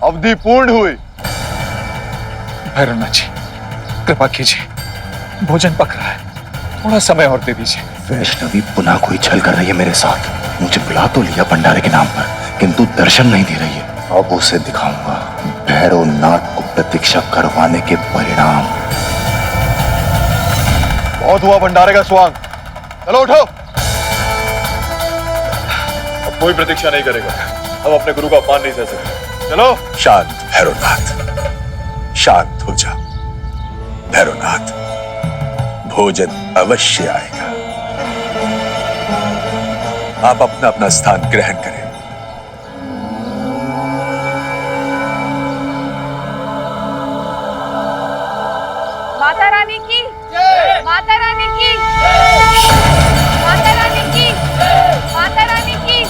अवधि पूर्ण हुई। भैरवनाथ जी, कृपा कीजिए, भोजन पक रहा है, थोड़ा समय और दे दीजिए। वैष्णवी पुनः कोई छल कर रही है मेरे साथ। मुझे बुला तो लिया भंडारे के नाम पर, किंतु दर्शन नहीं दे रही है। अब उसे दिखाऊंगा भैरवनाथ को प्रतीक्षा करवाने के परिणाम। बहुत हुआ भंडारे का स्वांग, चलो उठो। अब कोई प्रतीक्षा नहीं करेगा, हम अपने गुरु का अपमान नहीं सह सकते। चलो। शांत भैरवनाथ, शांत हो जा। भैरवनाथ, भोजन अवश्य आएगा। आप अपना अपना स्थान ग्रहण करें। माता रानी की, माता रानी की, माता रानी की, माता रानी की,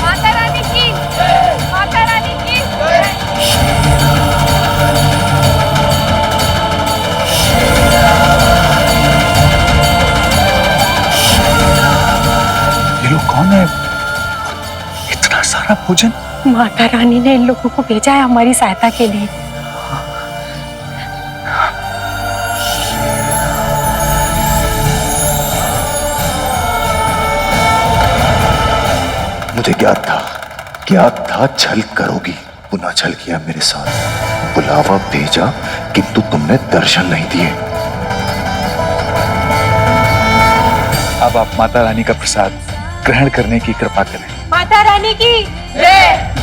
माता रानी की, माता रानी की। ये लोग कौन है? इतना सारा भोजन? माता रानी ने इन लोगों को भेजा है हमारी सहायता के लिए। मुझे ज्ञात था छल करोगी। पुनः छल किया मेरे साथ। बुलावा भेजा किंतु तुमने दर्शन नहीं दिए। अब आप माता रानी का प्रसाद ग्रहण करने की कृपा करें। माता रानी की जय।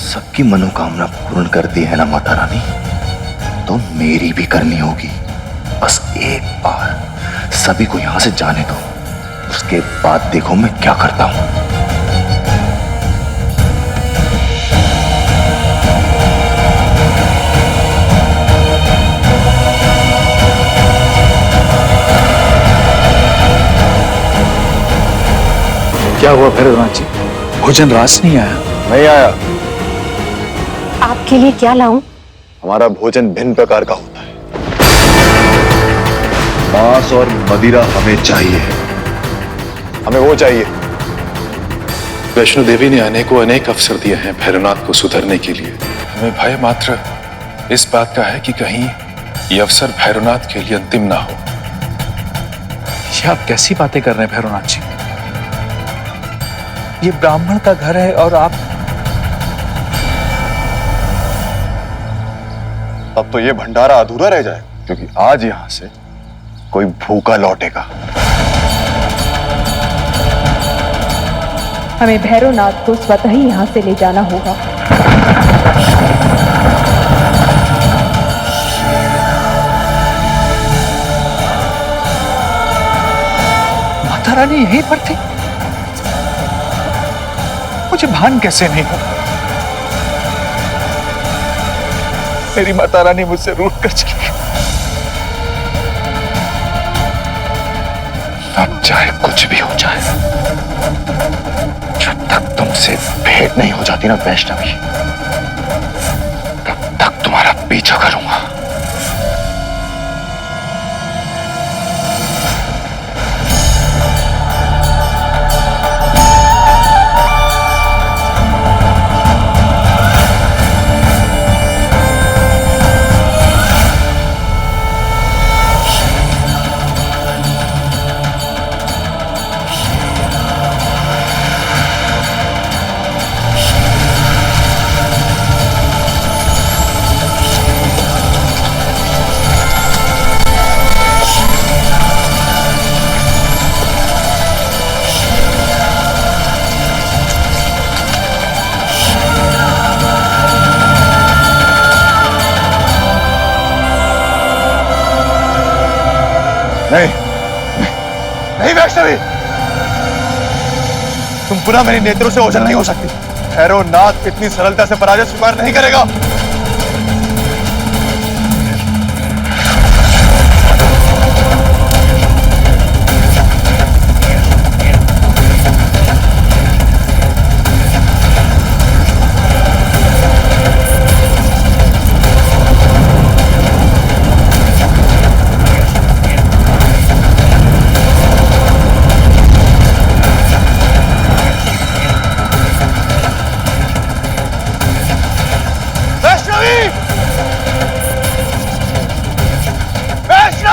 सबकी मनोकामना पूर्ण कर दी है ना माता रानी, तो मेरी भी करनी होगी। बस एक बार सभी को यहां से जाने दो, उसके बाद देखो मैं क्या करता हूं। क्या हुआ भैरवनाथ जी, भोजन रास नहीं आया? नहीं आया। आपके लिए क्या लाऊं? हमारा भोजन भिन्न प्रकार का होता है। मांस और मदिरा हमें चाहिए। हमें वो चाहिए। वैष्णो देवी ने अनेक अवसर दिए हैं भैरवनाथ को सुधरने के लिए। हमें भय मात्र इस बात का है कि कहीं ये अवसर भैरवनाथ के लिए अंतिम ना हो। ये आप कैसी बातें कर रहे हैं भैरवनाथ जी? ये ब्राह्मण का घर है और आप... तब तो ये भंडारा अधूरा रह जाएगा, क्योंकि आज यहां से कोई भूखा लौटेगा। हमें भैरवनाथ को स्वतः ही यहाँ से ले जाना होगा। माता रानी यहीं पर थी, मुझे भान कैसे नहीं हो? मेरी माता रानी मुझसे रूठ कर चली गई। अब चाहे कुछ भी हो जाए, जब तक तुमसे भेंट नहीं हो जाती ना वैष्णवी, तब तक तुम्हारा पीछा करूंगा। नहीं, नहीं वैष्णवी, तुम पुनः मेरे नेत्रों से ओझल नहीं हो सकती। भैरवनाथ इतनी सरलता से पराजय स्वीकार नहीं करेगा।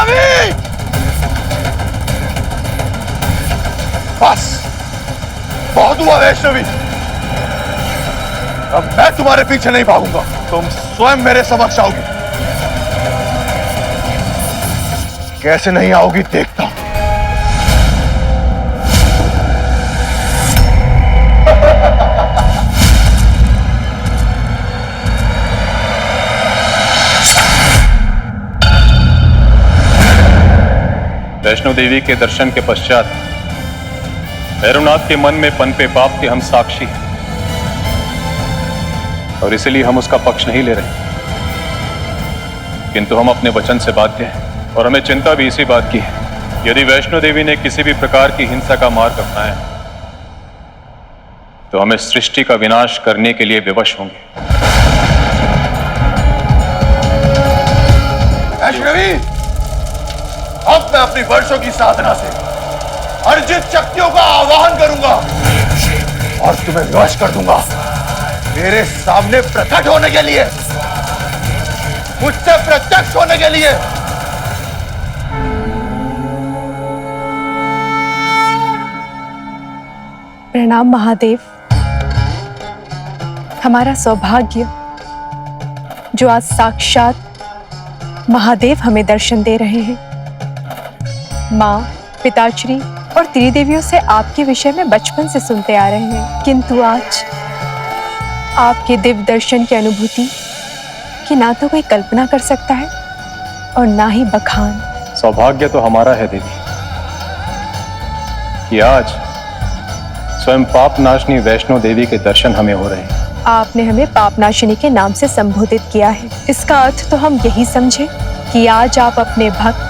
वैष्णवी! बस बहुत हुआ वैष्णवी। अब मैं तुम्हारे पीछे नहीं भागूंगा, तुम स्वयं मेरे समक्ष आओगी। कैसे नहीं आओगी देखता हूं। वैष्णो देवी के दर्शन के पश्चात भैरवनाथ के मन में पनपे पाप के हम साक्षी हैं और इसलिए हम उसका पक्ष नहीं ले रहे, किंतु हम अपने वचन से बाध्य हैं और हमें चिंता भी इसी बात की है। यदि वैष्णो देवी ने किसी भी प्रकार की हिंसा का मार्ग अपनाया तो हमें सृष्टि का विनाश करने के लिए विवश होंगे। वैष्णवी, अब मैं अपनी वर्षों की साधना से अर्जित शक्तियों का आवाहन करूंगा और तुम्हें विवश कर दूंगा मेरे सामने प्रकट होने के लिए, मुझसे प्रत्यक्ष होने के लिए। प्रणाम महादेव। हमारा सौभाग्य जो आज साक्षात महादेव हमें दर्शन दे रहे हैं। माँ, पिताश्री और त्रिदेवियों से आपके विषय में बचपन से सुनते आ रहे हैं, किंतु आज आपके दिव्य दर्शन की अनुभूति की ना तो कोई कल्पना कर सकता है और ना ही बखान। सौभाग्य तो हमारा है देवी कि आज स्वयं पाप नाशनी वैष्णो देवी के दर्शन हमें हो रहे हैं। आपने हमें पापनाशिनी के नाम से संबोधित किया है। इसका अर्थ तो हम यही समझे कि आज आप अपने भक्त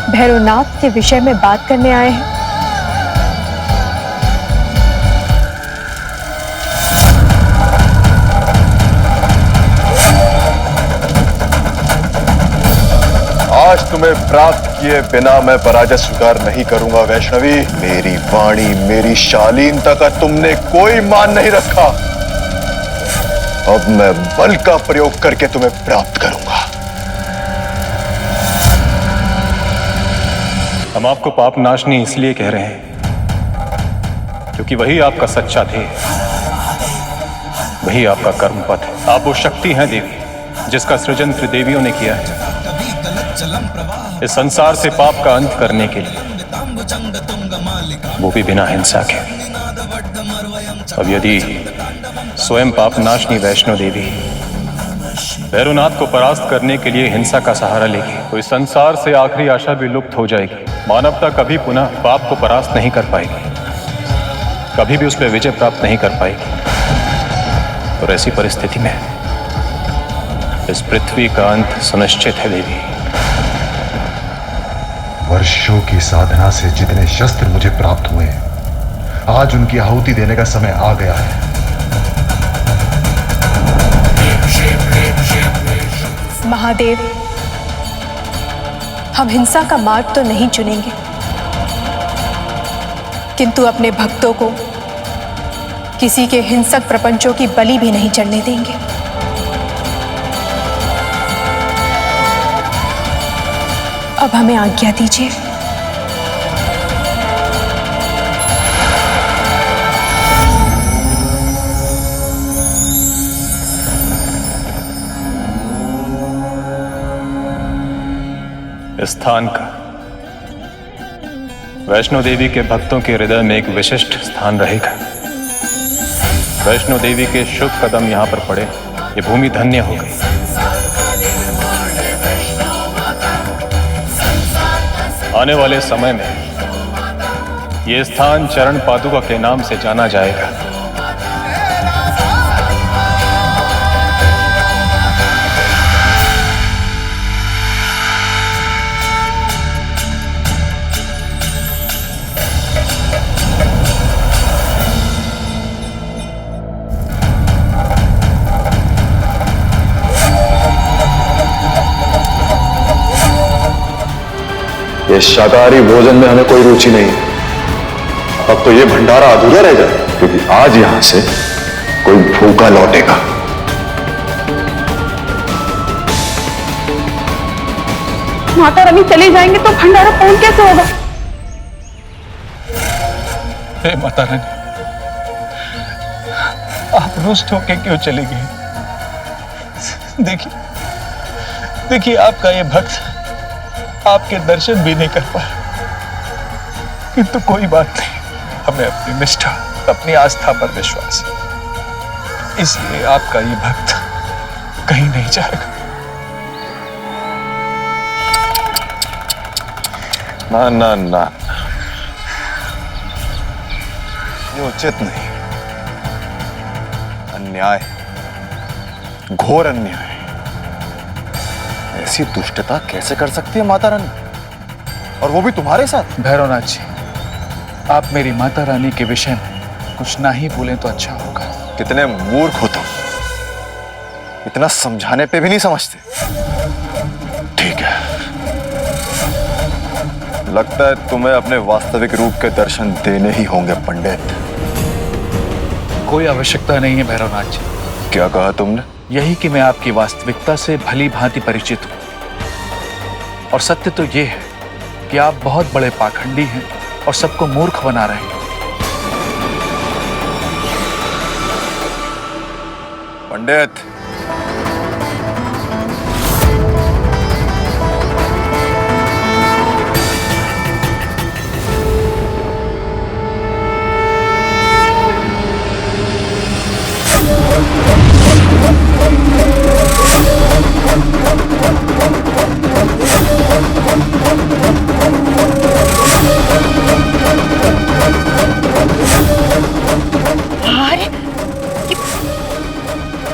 भैरवनाथ के विषय में बात करने आए हैं। आज तुम्हें प्राप्त किए बिना मैं पराजय स्वीकार नहीं करूंगा वैष्णवी। मेरी वाणी, मेरी शालीनता का तुमने कोई मान नहीं रखा। अब मैं बल का प्रयोग करके तुम्हें प्राप्त करूंगा। हम आपको पाप नाशनी इसलिए कह रहे हैं क्योंकि वही आपका सच्चा ध्येय, वही आपका कर्म पथ है। आप वो शक्ति हैं देवी जिसका सृजन त्रिदेवियों ने किया है इस संसार से पाप का अंत करने के लिए, वो भी बिना हिंसा के। अब यदि स्वयं पाप नाशनी वैष्णो देवी भैरवनाथ को परास्त करने के लिए हिंसा का सहारा लेगी तो इस संसार से आखिरी आशा भी लुप्त हो जाएगी। मानवता कभी पुनः पाप को परास्त नहीं कर पाएगी, कभी भी उस पर विजय प्राप्त नहीं कर पाएगी। और ऐसी परिस्थिति में इस पृथ्वी का अंत सुनिश्चित है देवी। वर्षों की साधना से जितने शस्त्र मुझे प्राप्त हुए हैं, आज उनकी आहुति देने का समय आ गया है। महादेव, हम हिंसा का मार्ग तो नहीं चुनेंगे, किंतु अपने भक्तों को किसी के हिंसक प्रपंचों की बलि भी नहीं चढ़ने देंगे। अब हमें आज्ञा दीजिए। स्थान का वैष्णो देवी के भक्तों के हृदय में एक विशिष्ट स्थान रहेगा। वैष्णो देवी के शुभ कदम यहां पर पड़े, ये भूमि धन्य हो गई। आने वाले समय में यह स्थान चरण पादुका के नाम से जाना जाएगा। ये शाकाहारी भोजन में हमें कोई रुचि नहीं है। अब तो ये भंडारा अधूरा रह जाए, क्योंकि आज यहां से कोई भूखा लौटेगा। माता रानी चले जाएंगे तो भंडारा पूर्ण कैसे होगा? हे माता रानी, आप रुष्ट होके क्यों चले गए? देखिए आपका ये भक्त आपके दर्शन भी नहीं कर पाया, किंतु कोई बात नहीं, हमें अपनी निष्ठा, अपनी आस्था पर विश्वास है, इसलिए आपका ये भक्त कहीं नहीं जाएगा। ना ना ना, ये उचित नहीं, अन्याय, घोर अन्याय। ऐसी दुष्टता कैसे कर सकती है माता रानी, और वो भी तुम्हारे साथ? भैरवनाथ जी, आप मेरी माता रानी के विषय में कुछ ना ही बोलें तो अच्छा होगा। कितने मूर्ख हो तुम, इतना समझाने पे भी नहीं समझते। ठीक है, लगता है तुम्हें अपने वास्तविक रूप के दर्शन देने ही होंगे पंडित। कोई आवश्यकता नहीं है भैरवनाथ जी। क्या कहा तुमने? यही कि मैं आपकी वास्तविकता से भली भांति परिचित हूं, और सत्य तो यह है कि आप बहुत बड़े पाखंडी हैं और सबको मूर्ख बना रहे हैं। पंडित,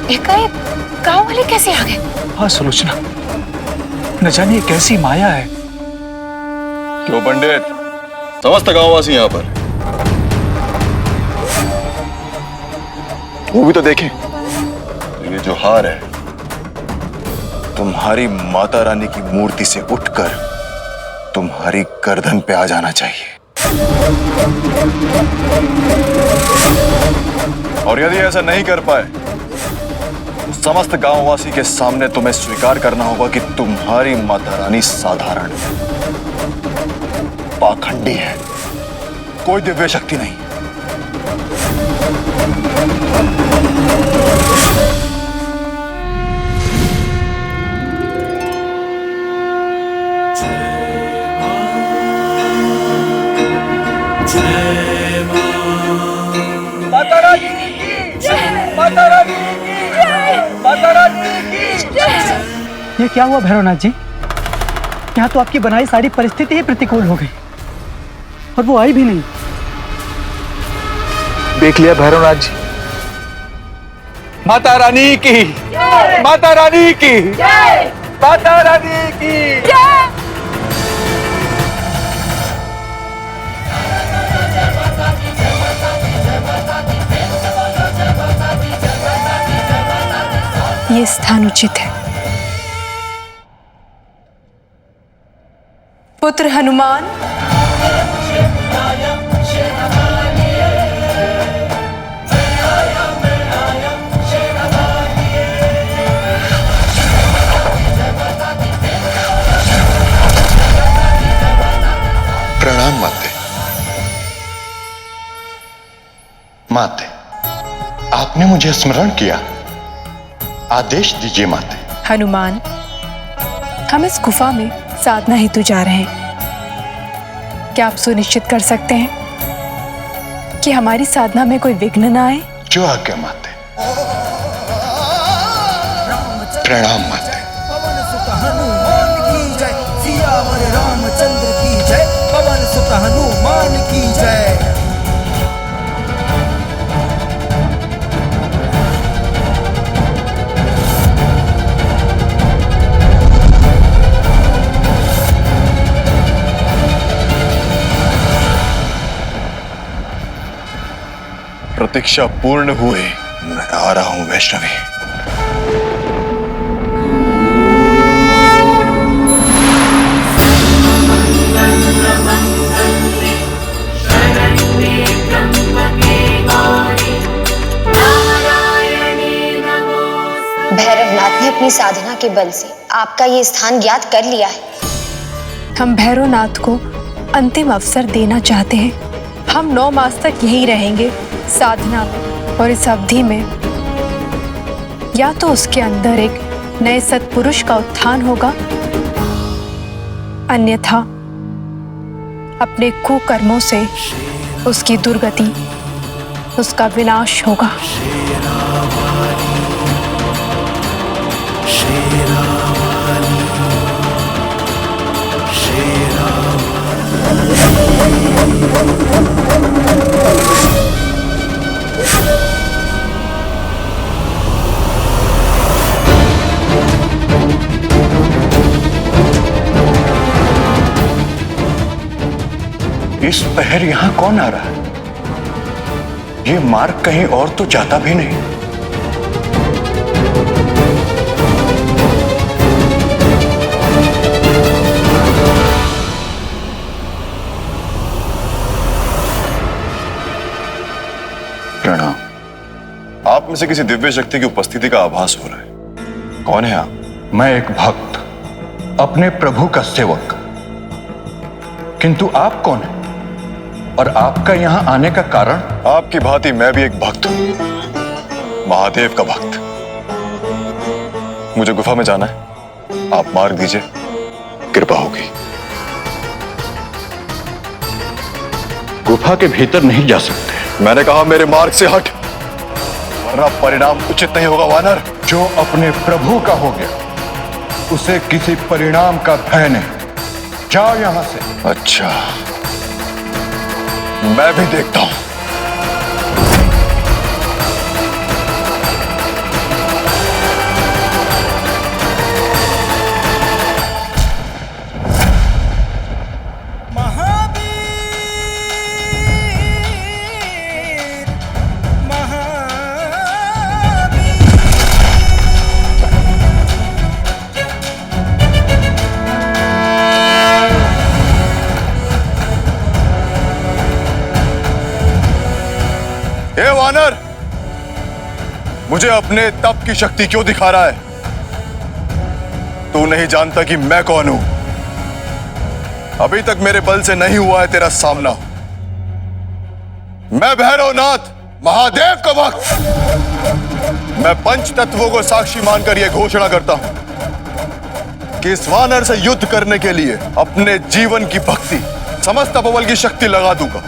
एकाएक गांव वाले कैसे आ गए? हाँ सुलोचना, न जाने ये कैसी माया है। क्यों पंडित, समस्त गांववासी यहां पर, वो भी तो देखें। ये जो हार है तुम्हारी माता रानी की मूर्ति से उठकर तुम्हारी गर्दन पे आ जाना चाहिए, और यदि ऐसा नहीं कर पाए तो समस्त गांववासी के सामने तुम्हें स्वीकार करना होगा कि तुम्हारी माता रानी साधारण पाखंडी है, कोई दिव्य शक्ति नहीं। माता रानी की जय, माता रानी की जय, माता रानी की जय। ये क्या हुआ भैरवनाथ जी? यहाँ तो आपकी बनाई सारी परिस्थिति ही प्रतिकूल हो गई, और वो आई भी नहीं। देख लिया भैरवनाथ जी, माता रानी की जय, माता रानी की जय, माता रानी की जय। ये स्थान उचित है। पुत्र हनुमान, प्रणाम माते। माते, आपने मुझे स्मरण किया, आदेश दीजिए माते। हनुमान, हम इस गुफा में साधना हेतु जा रहे हैं। क्या आप सुनिश्चित कर सकते हैं कि हमारी साधना में कोई विघ्न न आए? जो आज्ञा माते। प्रणाम माते। पवन सुत हनुमान की जय, सियावर रामचंद्र की जय, पवन सुत हनुमान की जय। प्रतीक्षा पूर्ण हुए, मैं आ रहा हूं वैष्णवी। भैरवनाथ ने अपनी साधना के बल से आपका ये स्थान ज्ञात कर लिया है। हम भैरवनाथ को अंतिम अवसर देना चाहते हैं। हम 9 मास तक यहीं रहेंगे साधना में, और इस अवधि में या तो उसके अंदर एक नए सत्पुरुष का उत्थान होगा, अन्यथा अपने कुकर्मों से उसकी दुर्गति, उसका विनाश होगा। इस पहर यहां कौन आ रहा है? ये मार्ग कहीं और तो जाता भी नहीं। प्रणाम। आप में से किसी दिव्य शक्ति की उपस्थिति का आभास हो रहा है। कौन है आप? मैं एक भक्त, अपने प्रभु का सेवक। किंतु आप कौन हैं? और आपका यहां आने का कारण? आपकी भांति मैं भी एक भक्त हूं, महादेव का भक्त। मुझे गुफा में जाना है, आप मार्ग दीजिए, कृपा होगी। गुफा के भीतर नहीं जा सकते। मैंने कहा मेरे मार्ग से हट, वरना परिणाम उचित नहीं होगा वानर। जो अपने प्रभु का हो गया, उसे किसी परिणाम का भय नहीं। जाओ यहां से। अच्छा, मैं भी देखता हूं। हे वानर, मुझे अपने तप की शक्ति क्यों दिखा रहा है? तू नहीं जानता कि मैं कौन हूं। अभी तक मेरे बल से नहीं हुआ है तेरा सामना। मैं भैरवनाथ, महादेव का भक्त। मैं पंच तत्वों को साक्षी मानकर यह घोषणा करता हूं कि इस वानर से युद्ध करने के लिए अपने जीवन की भक्ति, समस्त अपबल की शक्ति लगा दूंगा।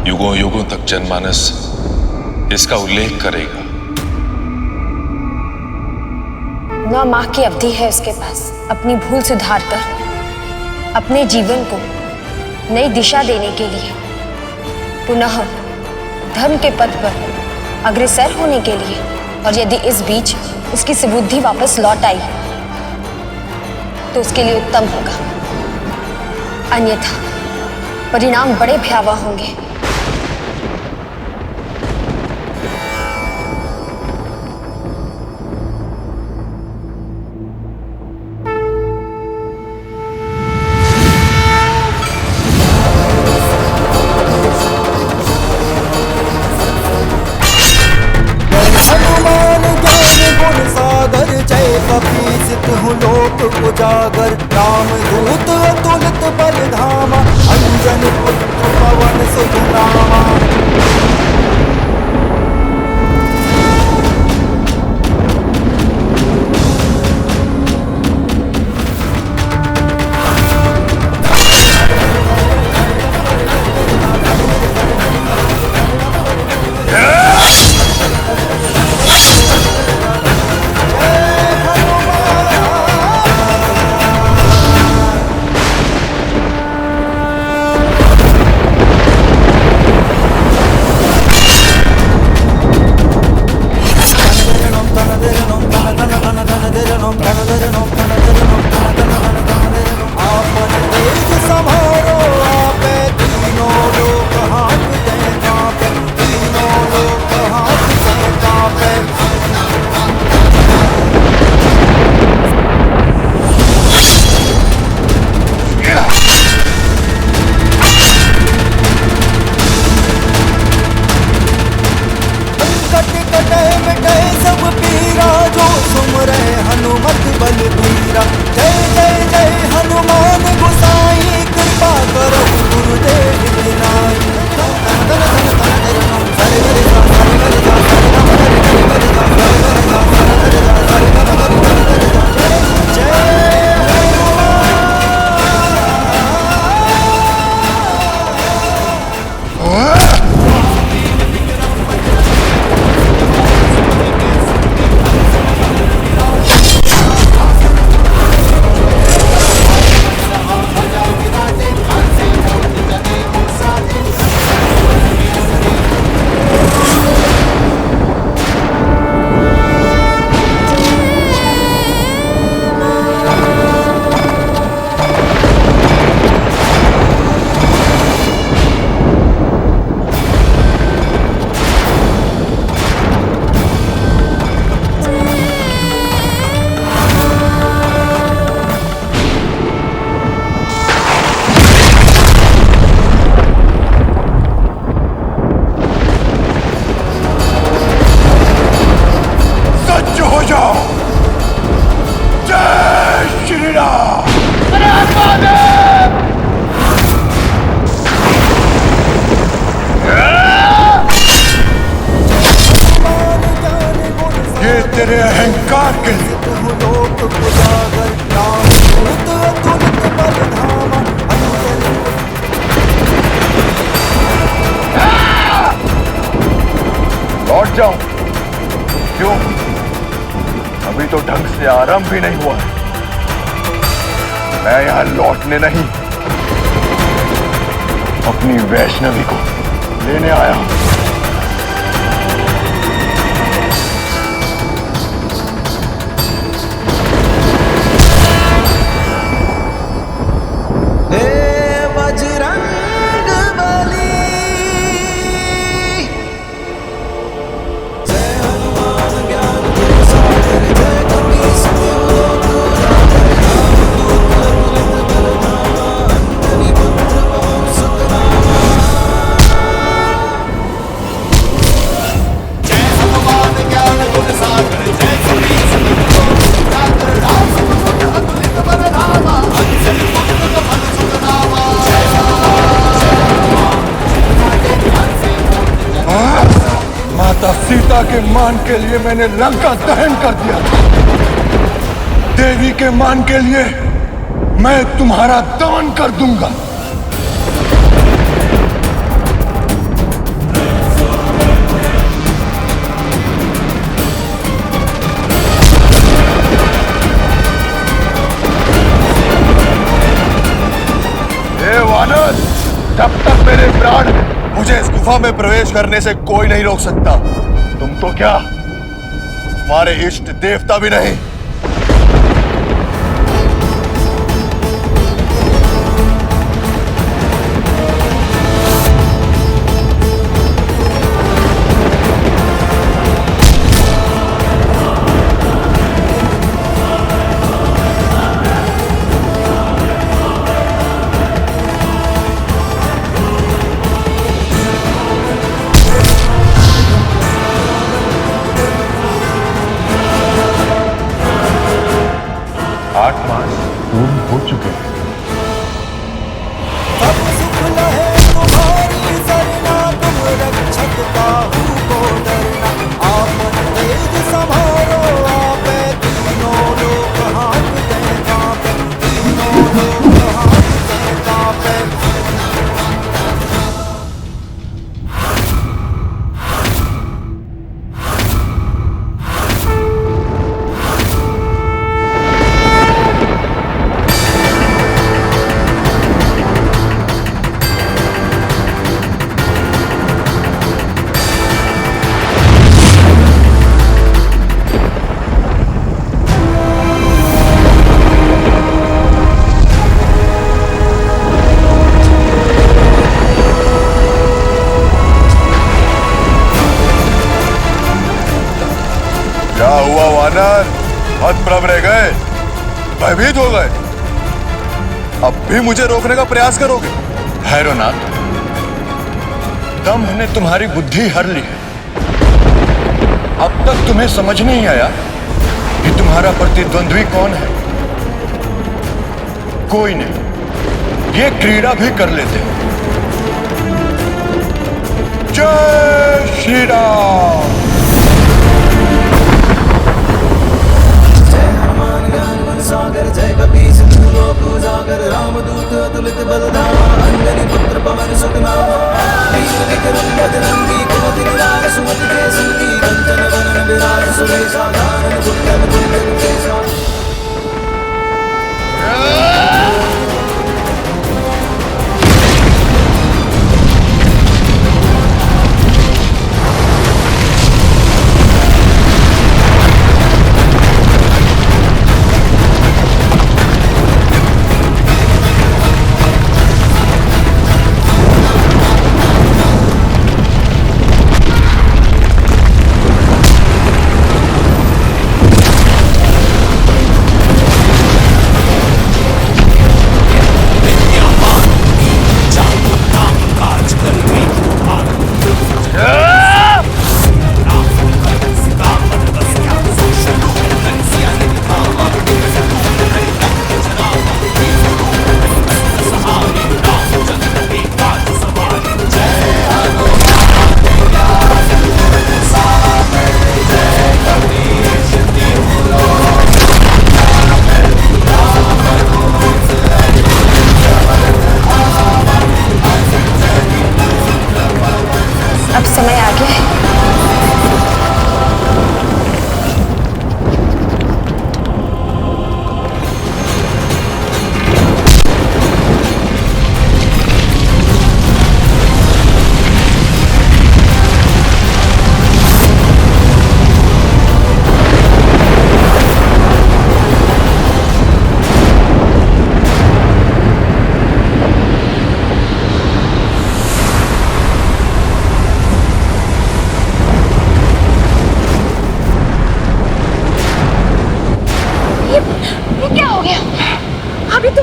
युगों युगों तक जनमानस इसका उल्लेख करेगा। 9 माह की अवधि है उसके पास अपनी भूल सुधार कर अपने जीवन को नई दिशा देने के लिए। पुनः धर्म के पथ पर अग्रसर होने के लिए, और यदि इस बीच उसकी सुबुद्धि वापस लौट आई तो उसके लिए उत्तम होगा, अन्यथा परिणाम बड़े भयावह होंगे। उजागर राम दूत अतुलित बल धामा, अंजन पुत्र पवन सुत नामा। तेरे अहंकार के लिए। लौट जाऊं? क्यों? अभी तो ढंग से आराम भी नहीं हुआ है। मैं यहां लौटने नहीं, अपनी वैष्णवी को लेने आया हूं। सीता के मान के लिए मैंने लंका दहन कर दिया था। देवी के मान के लिए मैं तुम्हारा दमन कर दूंगा। ए वानर, जब तक मेरे प्राण मुझे इस गुफा में प्रवेश करने से कोई नहीं रोक सकता। तुम तो क्या, तुम्हारे इष्ट देवता भी नहीं। मतप्रभ रह गए, भयभीत हो गए, अब भी मुझे रोकने का प्रयास करोगे? भैरवनाथ, दम्भ ने तुम्हारी बुद्धि हर ली है। अब तक तुम्हें समझ नहीं आया कि तुम्हारा प्रतिद्वंद्वी कौन है। कोई नहीं, ये क्रीड़ा भी कर लेते हैं। जय श्री राम। सागर जय कपीस लोक उजागर रामदूत अतुलित बलधामा अंजनी पुत्र पवन सुत नामा वीर विक्रम बजरंगी कुमति निराल सुमति के संगी कंचन वदन विराज सुरेशा कानन कुंडल कुंडल केशा। समय आ गया है।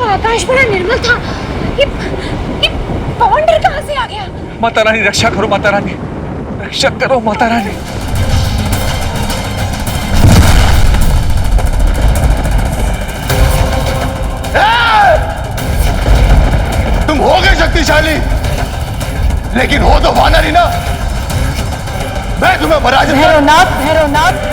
आकाश बड़ा निर्मल था। ये पवन डर कहां से आ गया? माता रानी रक्षा करो, माता रानी रक्षा करो, माता रानी। तुम हो गए शक्तिशाली, लेकिन हो तो वानर ही ना। मैं तुम्हें पराजित भैरवनाथ, भैरवनाथ,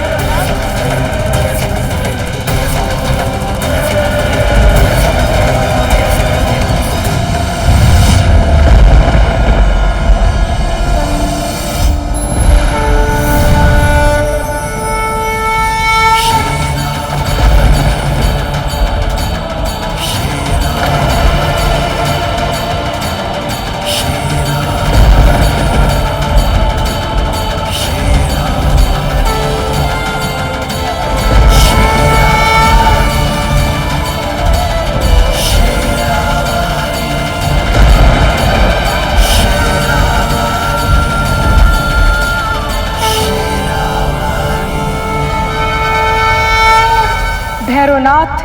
भैरवनाथ,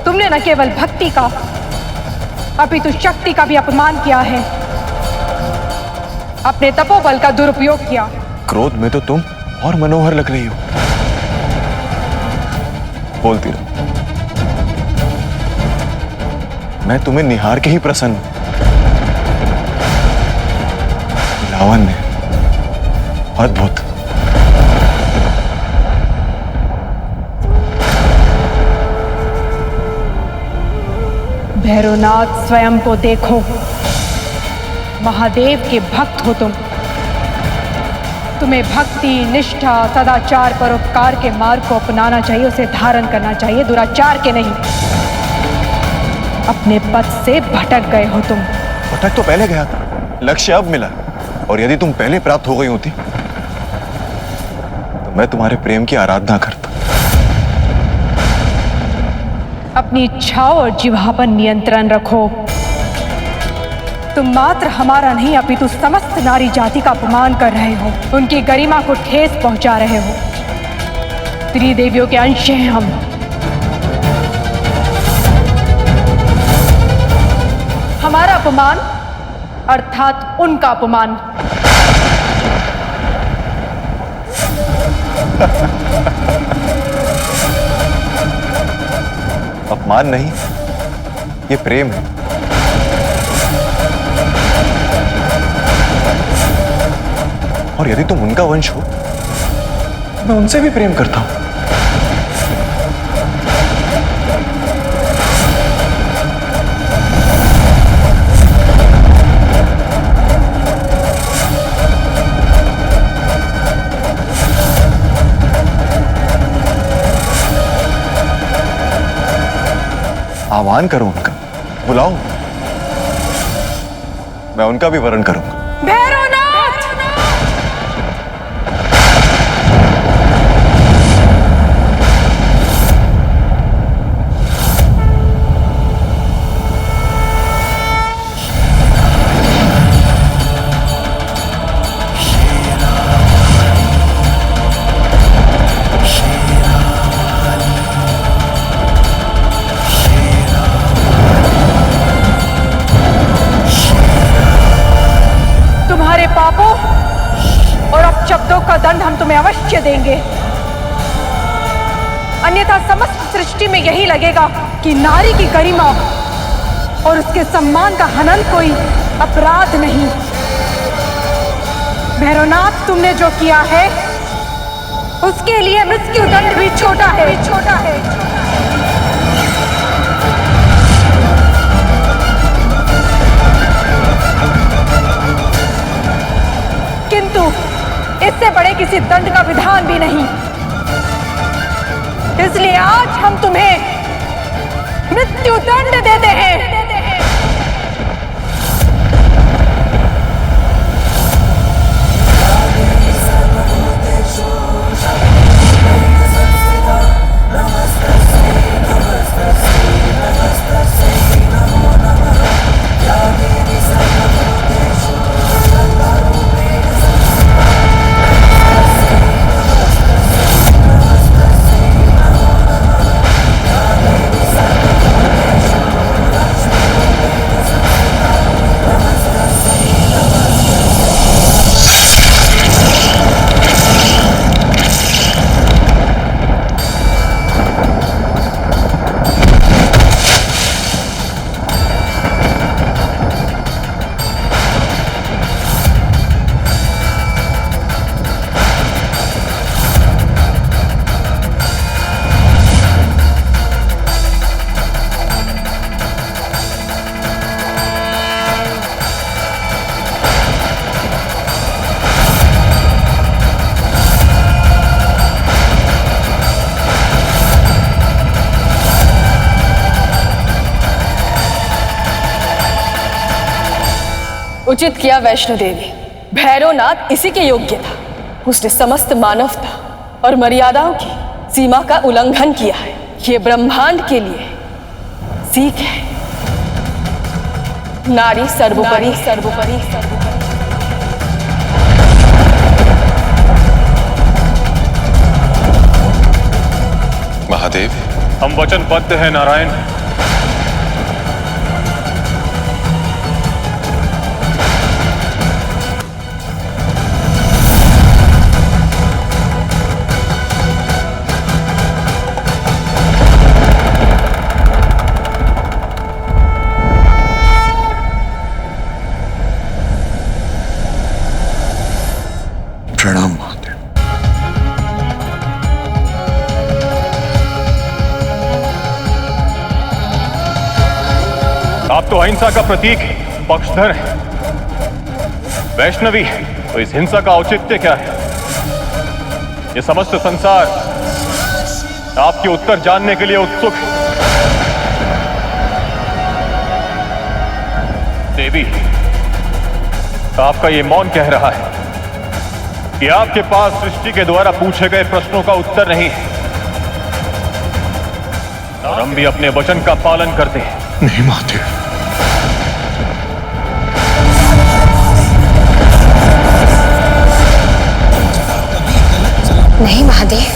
तुमने न केवल भक्ति का अपितु शक्ति का भी अपमान किया है। अपने तपोबल का दुरुपयोग किया। क्रोध में तो तुम और मनोहर लग रही हो। बोलती रहो, मैं तुम्हें निहार के ही प्रसन्न हूं। लावण्य, अद्भुत। भैरवनाथ, स्वयं को देखो। महादेव के भक्त हो तुम। तुम्हें भक्ति, निष्ठा, सदाचार, परोपकार के मार्ग को अपनाना चाहिए, उसे धारण करना चाहिए, दुराचार के नहीं। अपने पथ से भटक गए हो तुम। भटक तो पहले गया था, लक्ष्य अब मिला। और यदि तुम पहले प्राप्त हो गई होती तो मैं तुम्हारे प्रेम की आराधना करता। अपनी इच्छाओं और जिह्वा पर नियंत्रण रखो। तुम मात्र हमारा नहीं अपितु समस्त नारी जाति का अपमान कर रहे हो, उनकी गरिमा को ठेस पहुंचा रहे हो। त्रिदेवियों के अंश हैं हम। हमारा अपमान अर्थात उनका अपमान। अपमान नहीं, ये प्रेम है। और यदि तुम उनका वंश हो, मैं उनसे भी प्रेम करता हूं। आह्वान करो उनका, बुलाओ, मैं उनका भी वरण करूंगा। का दंड हम तुम्हें अवश्य देंगे, अन्यथा समस्त सृष्टि में यही लगेगा कि नारी की गरिमा और उसके सम्मान का हनन कोई अपराध नहीं। भैरवनाथ, तुमने जो किया है उसके लिए मृत्यु दंड भी छोटा है। किंतु इससे बड़े किसी दंड का विधान भी नहीं। इसलिए आज हम तुम्हें मृत्यु दंड देते हैं। उचित किया वैष्णो देवी। भैरवनाथ इसी के योग्य था। उसने समस्त मानवता और मर्यादाओं की सीमा का उल्लंघन किया है। ये ब्रह्मांड के लिए सीख है। नारी सर्वोपरि सर्वोपरि सर्वोपरि। महादेव, हम वचनबद्ध हैं नारायण। प्रणाम महादेव। आप तो अहिंसा का प्रतीक पक्षधर हैं, वैष्णवी है, तो इस हिंसा का औचित्य क्या है? ये समस्त संसार आपके उत्तर जानने के लिए उत्सुक है। देवी, आपका ये मौन कह रहा है कि आपके पास सृष्टि के द्वारा पूछे गए प्रश्नों का उत्तर नहीं है, और हम भी अपने वचन का पालन करते हैं। नहीं महादेव, नहीं महादेव,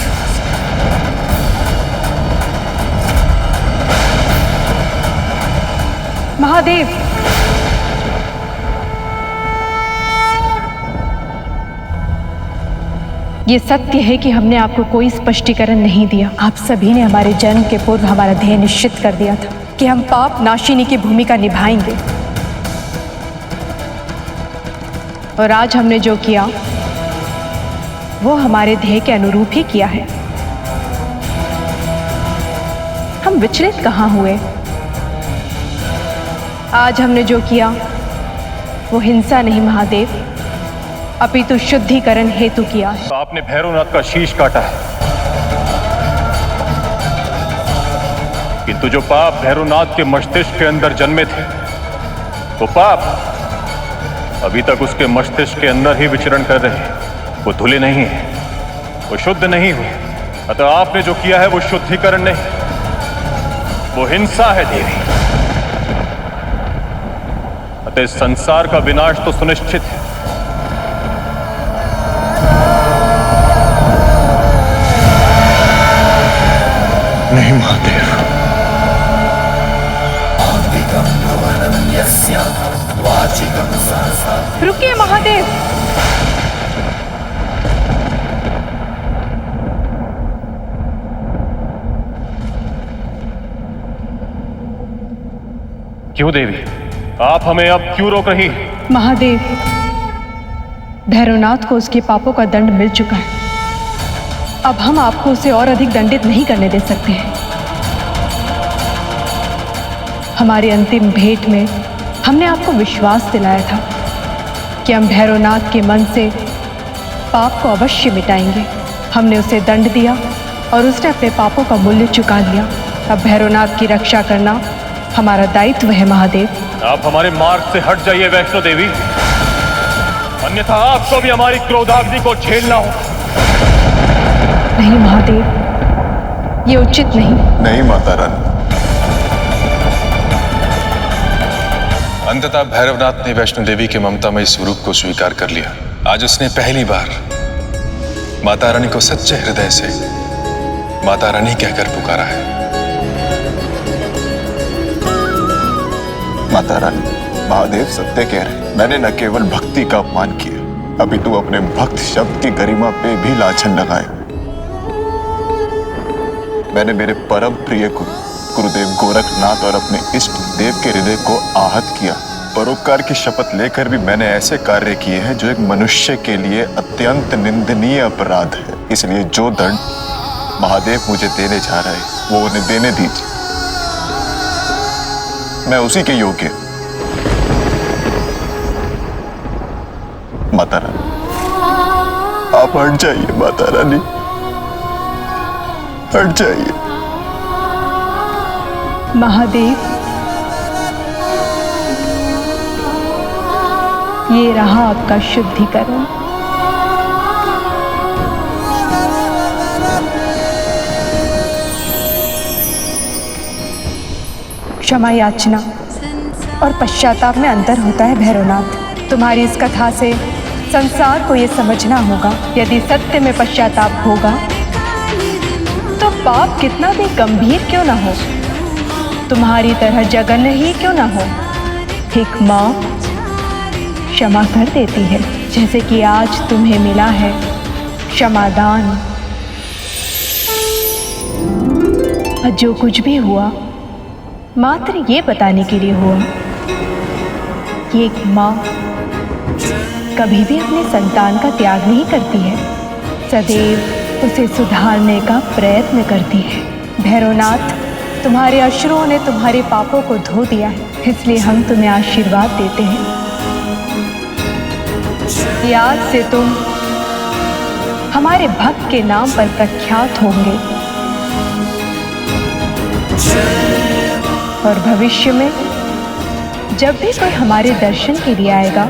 महादेव, ये सत्य है कि हमने आपको कोई स्पष्टीकरण नहीं दिया। आप सभी ने हमारे जन्म के पूर्व हमारा ध्येय निश्चित कर दिया था कि हम पाप नाशिनी की भूमिका निभाएंगे, और आज हमने जो किया वो हमारे ध्येय के अनुरूप ही किया है। हम विचलित कहाँ हुए? आज हमने जो किया वो हिंसा नहीं महादेव, अपितु शुद्धिकरण हेतु किया है। तो आपने भैरवनाथ का शीश काटा है, किंतु जो पाप भैरवनाथ के मस्तिष्क के अंदर जन्मे थे, वो पाप अभी तक उसके मस्तिष्क के अंदर ही विचरण कर रहे हैं। वो धुले नहीं है, वो शुद्ध नहीं हुए। अतः आपने जो किया है वो शुद्धिकरण नहीं, वो हिंसा है देवी। अतः इस संसार का विनाश तो सुनिश्चित है। नहीं महादेव, रुकिए महादेव, क्यों देवी, आप हमें अब क्यों रोक रही हैं? महादेव, भैरवनाथ को उसके पापों का दंड मिल चुका है। अब हम आपको उसे और अधिक दंडित नहीं करने दे सकते हैं। हमारी अंतिम भेंट में हमने आपको विश्वास दिलाया था कि हम भैरवनाथ के मन से पाप को अवश्य मिटाएंगे। हमने उसे दंड दिया और उसने अपने पापों का मूल्य चुका लिया। अब भैरवनाथ की रक्षा करना हमारा दायित्व है महादेव। आप हमारे मार्ग से हट जाइए वैष्णो देवी, अन्यथा आपको भी हमारी क्रोधाग्नि को झेलना होगा। नहीं महादेव, ये उचित नहीं। नहीं माता रानी। अंततः भैरवनाथ ने वैष्णो देवी के ममतामयी स्वरूप को स्वीकार कर लिया। आज उसने पहली बार माता रानी को सच्चे हृदय से माता रानी कहकर पुकारा है। माता रानी, महादेव सत्य कह रहे। मैंने न केवल भक्ति का अपमान किया, अभी तू अपने भक्त शब्द की गरिमा पे भी लाछन लगाए। मैंने मेरे परम प्रिय गुरुदेव गोरखनाथ और अपने इष्ट देव के हृदय को आहत किया। परोपकार की शपथ लेकर भी मैंने ऐसे कार्य किए हैं जो एक मनुष्य के लिए अत्यंत निंदनीय अपराध है। इसलिए जो दंड महादेव मुझे देने जा रहे हैं वो उन्हें देने दीजिए, मैं उसी के योग्य। माता रानी, आप हट जाइए। माता रानी, हट जाइए। महादेव, ये रहा आपका शुद्धिकरण। क्षमा याचना और पश्चाताप में अंतर होता है भैरवनाथ। तुम्हारी इस कथा से संसार को ये समझना होगा, यदि सत्य में पश्चाताप होगा तो पाप कितना भी गंभीर क्यों ना हो, तुम्हारी तरह जघन्य ही क्यों ना हो, एक माँ क्षमा कर देती है, जैसे कि आज तुम्हें मिला है क्षमादान। और जो कुछ भी हुआ मात्र ये बताने के लिए हुआ कि एक माँ कभी भी अपने संतान का त्याग नहीं करती है, सदैव उसे सुधारने का प्रयत्न करती है। भैरवनाथ, तुम्हारे अश्रुओं ने तुम्हारे पापों को धो दिया है, इसलिए हम तुम्हें आशीर्वाद देते हैं कि आज से तुम हमारे भक्त के नाम पर प्रख्यात होंगे और भविष्य में जब भी कोई हमारे दर्शन के लिए आएगा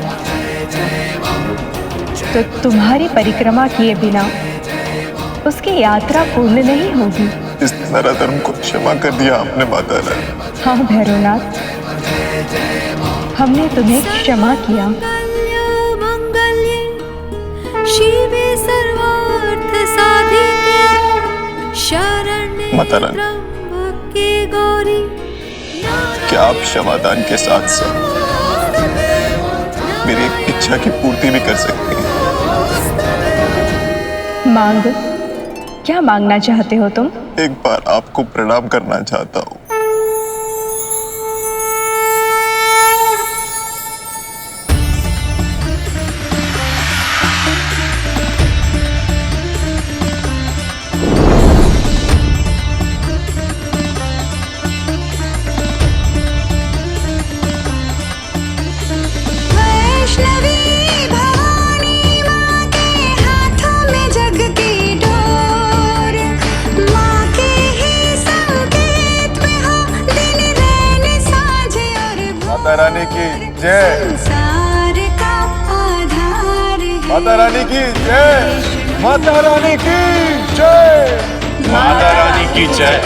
तो तुम्हारी परिक्रमा किए बिना उसकी यात्रा पूर्ण नहीं होगी। इस नराधर्म को क्षमा कर दिया आपने माता रानी। हाँ भैरवनाथ, हमने तुम्हें क्षमा किया। शिवे सर्वार्थ साधिके शरण्ये माता रानी, गौरी, क्या आप क्षमादान के साथ साथ मेरी एक इच्छा की पूर्ति भी कर सकती हैं? मांग, क्या मांगना चाहते हो तुम? एक बार आपको प्रणाम करना चाहता हूँ। माता रानी की जय। माता रानी की जय। माता रानी की जय। माता रानी की जय।